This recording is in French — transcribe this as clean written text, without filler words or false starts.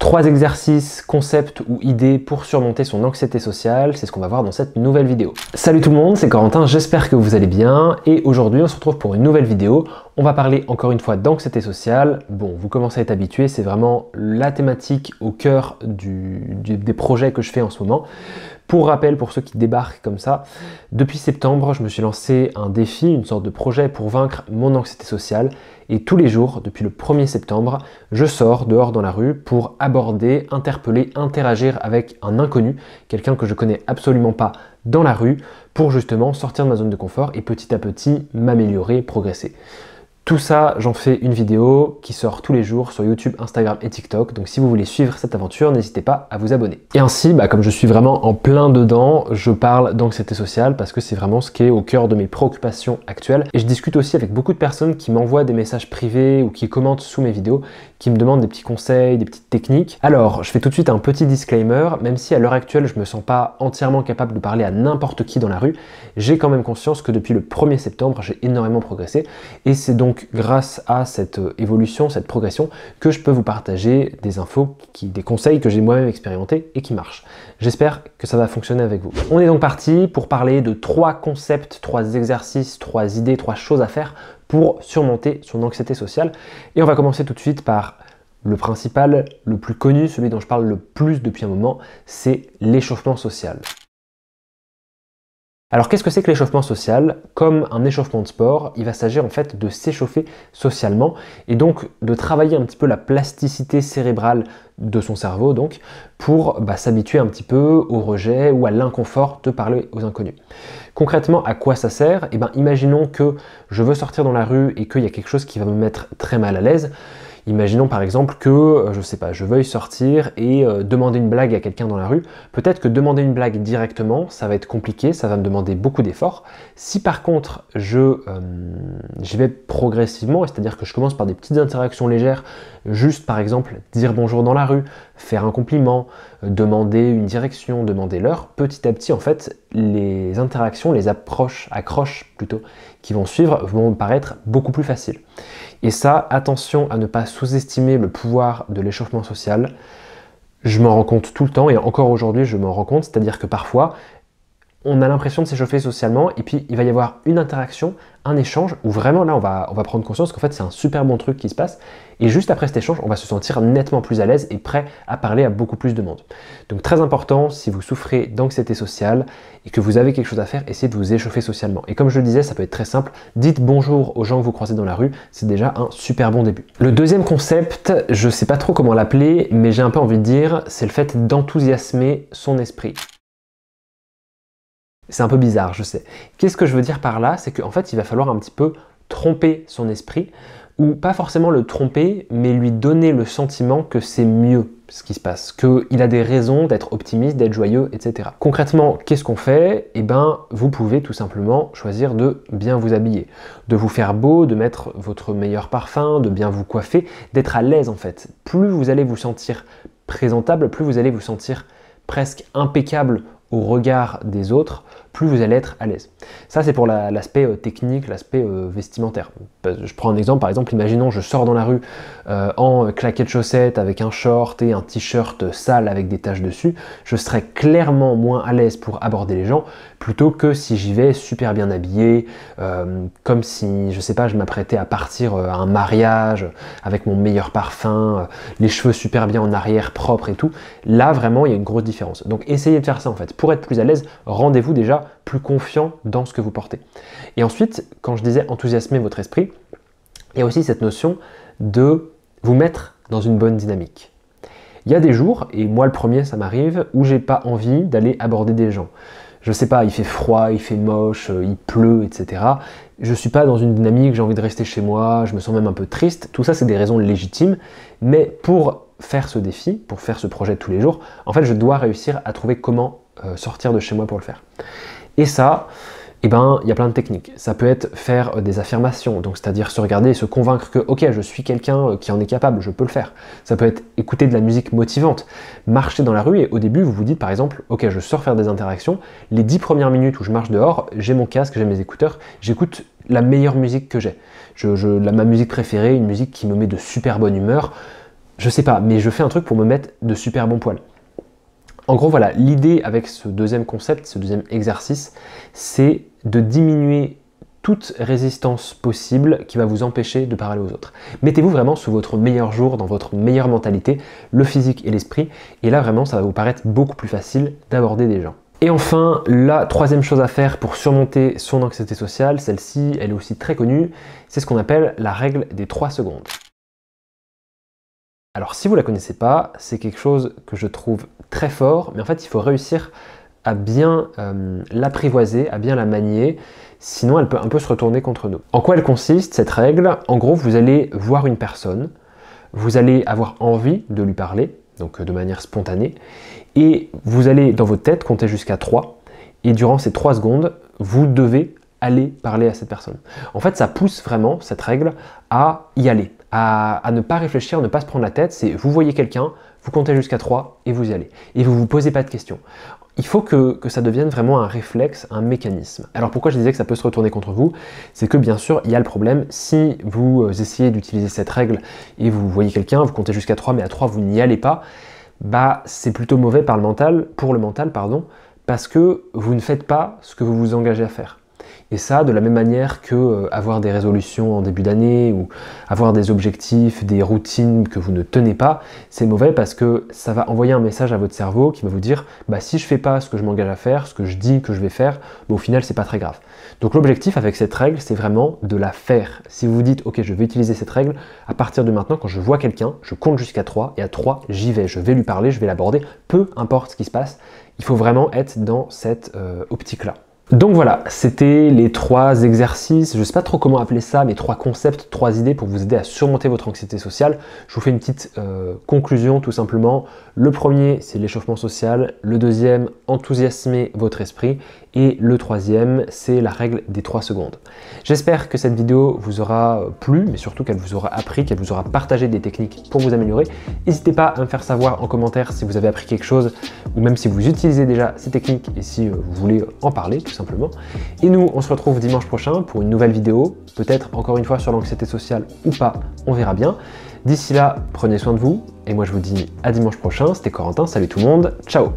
3 exercices, concepts ou idées pour surmonter son anxiété sociale, c'est ce qu'on va voir dans cette nouvelle vidéo. Salut tout le monde, c'est Corentin, j'espère que vous allez bien et aujourd'hui on se retrouve pour une nouvelle vidéo. On va parler encore une fois d'anxiété sociale. Bon, vous commencez à être habitués, c'est vraiment la thématique au cœur des projets que je fais en ce moment. Pour rappel, pour ceux qui débarquent comme ça, depuis septembre, je me suis lancé un défi, une sorte de projet pour vaincre mon anxiété sociale. Et tous les jours, depuis le 1er septembre, je sors dehors dans la rue pour aborder, interpeller, interagir avec un inconnu, quelqu'un que je connais absolument pas dans la rue, pour justement sortir de ma zone de confort et petit à petit m'améliorer, progresser. Tout ça, j'en fais une vidéo qui sort tous les jours sur YouTube, Instagram et TikTok. Donc si vous voulez suivre cette aventure, n'hésitez pas à vous abonner. Et ainsi, comme je suis vraiment en plein dedans, je parle d'anxiété sociale parce que c'est vraiment ce qui est au cœur de mes préoccupations actuelles. Et je discute aussi avec beaucoup de personnes qui m'envoient des messages privés ou qui commentent sous mes vidéos, qui me demandent des petits conseils, des petites techniques. Alors, je fais tout de suite un petit disclaimer, même si à l'heure actuelle, je me sens pas entièrement capable de parler à n'importe qui dans la rue, j'ai quand même conscience que depuis le 1er septembre, j'ai énormément progressé. Et c'est donc grâce à cette évolution, cette progression, que je peux vous partager des infos, des conseils que j'ai moi-même expérimentés et qui marchent. J'espère que ça va fonctionner avec vous. On est donc parti pour parler de 3 concepts, 3 exercices, 3 idées, 3 choses à faire pour surmonter son anxiété sociale. Et on va commencer tout de suite par le principal, le plus connu, celui dont je parle le plus depuis un moment, c'est l'échauffement social. Alors qu'est-ce que c'est que l'échauffement social? Comme un échauffement de sport, il va s'agir en fait de s'échauffer socialement et donc de travailler un petit peu la plasticité cérébrale de son cerveau donc pour s'habituer un petit peu au rejet ou à l'inconfort de parler aux inconnus. Concrètement, à quoi ça sert? Imaginons que je veux sortir dans la rue et qu'il y a quelque chose qui va me mettre très mal à l'aise. Imaginons par exemple que, je veuille sortir et demander une blague à quelqu'un dans la rue. Peut-être que demander une blague directement, ça va être compliqué, ça va me demander beaucoup d'efforts. Si par contre, j'y vais progressivement, c'est-à-dire que je commence par des petites interactions légères, juste par exemple dire bonjour dans la rue, faire un compliment, demander une direction, demander l'heure, petit à petit en fait, les interactions, les accroches plutôt, qui vont suivre vont me paraître beaucoup plus faciles. Et ça, attention à ne pas sous-estimer le pouvoir de l'échauffement social. Je m'en rends compte tout le temps et encore aujourd'hui je m'en rends compte, c'est-à-dire que parfois on a l'impression de s'échauffer socialement et puis il va y avoir une interaction, un échange où vraiment là on va prendre conscience qu'en fait c'est un super bon truc qui se passe et juste après cet échange on va se sentir nettement plus à l'aise et prêt à parler à beaucoup plus de monde. Donc très important, si vous souffrez d'anxiété sociale et que vous avez quelque chose à faire, essayez de vous échauffer socialement. Et comme je le disais, ça peut être très simple, dites bonjour aux gens que vous croisez dans la rue, c'est déjà un super bon début. Le deuxième concept, je sais pas trop comment l'appeler, mais j'ai un peu envie de dire, c'est le fait d'enthousiasmer son esprit. C'est un peu bizarre, je sais. Qu'est-ce que je veux dire par là? C'est qu'en fait, il va falloir un petit peu tromper son esprit, ou pas forcément le tromper, mais lui donner le sentiment que c'est mieux ce qui se passe, qu'il a des raisons d'être optimiste, d'être joyeux, etc. Concrètement, qu'est-ce qu'on fait? Vous pouvez tout simplement choisir de bien vous habiller, de vous faire beau, de mettre votre meilleur parfum, de bien vous coiffer, d'être à l'aise en fait. Plus vous allez vous sentir présentable, plus vous allez vous sentir presque impeccable au regard des autres, plus vous allez être à l'aise. Ça c'est pour l'aspect technique, l'aspect vestimentaire. Je prends un exemple, par exemple, imaginons je sors dans la rue en claquettes chaussettes avec un short et un t-shirt sale avec des taches dessus, je serais clairement moins à l'aise pour aborder les gens plutôt que si j'y vais super bien habillé, comme si, je m'apprêtais à partir à un mariage avec mon meilleur parfum, les cheveux super bien en arrière, propres et tout. Là vraiment il y a une grosse différence. Donc essayez de faire ça en fait. Pour être plus à l'aise, rendez-vous déjà plus confiant dans ce que vous portez. Et ensuite, quand je disais enthousiasmer votre esprit, il y a aussi cette notion de vous mettre dans une bonne dynamique. Il y a des jours, et moi le premier ça m'arrive, où j'ai pas envie d'aller aborder des gens. Je sais pas, il fait froid, il fait moche, il pleut, etc. Je suis pas dans une dynamique, j'ai envie de rester chez moi, je me sens même un peu triste. Tout ça c'est des raisons légitimes, mais pour faire ce défi, pour faire ce projet de tous les jours, en fait je dois réussir à trouver comment sortir de chez moi pour le faire. Et ça, il y a plein de techniques. Ça peut être faire des affirmations, donc c'est-à-dire se regarder et se convaincre que ok, je suis quelqu'un qui en est capable, je peux le faire. Ça peut être écouter de la musique motivante, marcher dans la rue et au début vous vous dites par exemple ok, je sors faire des interactions, les 10 premières minutes où je marche dehors, j'ai mon casque, j'ai mes écouteurs, j'écoute la meilleure musique que j'ai. Ma musique préférée, une musique qui me met de super bonne humeur. je sais pas, mais je fais un truc pour me mettre de super bons poils. En gros, voilà, l'idée avec ce deuxième concept, ce deuxième exercice, c'est de diminuer toute résistance possible qui va vous empêcher de parler aux autres. Mettez-vous vraiment sous votre meilleur jour, dans votre meilleure mentalité, le physique et l'esprit, et là vraiment ça va vous paraître beaucoup plus facile d'aborder des gens. Et enfin, la troisième chose à faire pour surmonter son anxiété sociale, celle-ci, elle est aussi très connue, c'est ce qu'on appelle la règle des 3 secondes. Alors si vous ne la connaissez pas, c'est quelque chose que je trouve très fort, mais en fait il faut réussir à bien l'apprivoiser, à bien la manier, sinon elle peut un peu se retourner contre nous. En quoi elle consiste cette règle? En gros, vous allez voir une personne, vous allez avoir envie de lui parler, donc de manière spontanée, et vous allez dans votre tête compter jusqu'à 3, et durant ces 3 secondes, vous devez aller parler à cette personne. En fait, ça pousse vraiment, cette règle, à y aller, à ne pas réfléchir, ne pas se prendre la tête, c'est vous voyez quelqu'un, vous comptez jusqu'à 3 et vous y allez. Et vous ne vous posez pas de questions. Il faut que ça devienne vraiment un réflexe, un mécanisme. Alors pourquoi je disais que ça peut se retourner contre vous? C'est que bien sûr, il y a le problème, si vous essayez d'utiliser cette règle et vous voyez quelqu'un, vous comptez jusqu'à 3, mais à 3 vous n'y allez pas, bah c'est plutôt mauvais pour le mental, parce que vous ne faites pas ce que vous vous engagez à faire. Et ça, de la même manière que avoir des résolutions en début d'année ou avoir des objectifs, des routines que vous ne tenez pas, c'est mauvais parce que ça va envoyer un message à votre cerveau qui va vous dire bah, si je fais pas ce que je m'engage à faire, ce que je dis que je vais faire, bah, au final c'est pas très grave. Donc l'objectif avec cette règle, c'est vraiment de la faire. Si vous vous dites ok, je vais utiliser cette règle, à partir de maintenant, quand je vois quelqu'un, je compte jusqu'à 3 et à 3, j'y vais, je vais lui parler, je vais l'aborder, peu importe ce qui se passe, il faut vraiment être dans cette optique-là. Donc voilà, c'était les 3 exercices, je ne sais pas trop comment appeler ça, mais 3 concepts, 3 idées pour vous aider à surmonter votre anxiété sociale. Je vous fais une petite conclusion tout simplement. Le premier, c'est l'échauffement social. Le deuxième, enthousiasmer votre esprit. Et le troisième, c'est la règle des 3 secondes. J'espère que cette vidéo vous aura plu, mais surtout qu'elle vous aura appris, qu'elle vous aura partagé des techniques pour vous améliorer. N'hésitez pas à me faire savoir en commentaire si vous avez appris quelque chose, ou même si vous utilisez déjà ces techniques et si vous voulez en parler tout simplement. Et nous, on se retrouve dimanche prochain pour une nouvelle vidéo, peut-être encore une fois sur l'anxiété sociale ou pas, on verra bien. D'ici là, prenez soin de vous, et moi je vous dis à dimanche prochain, c'était Corentin, salut tout le monde, ciao!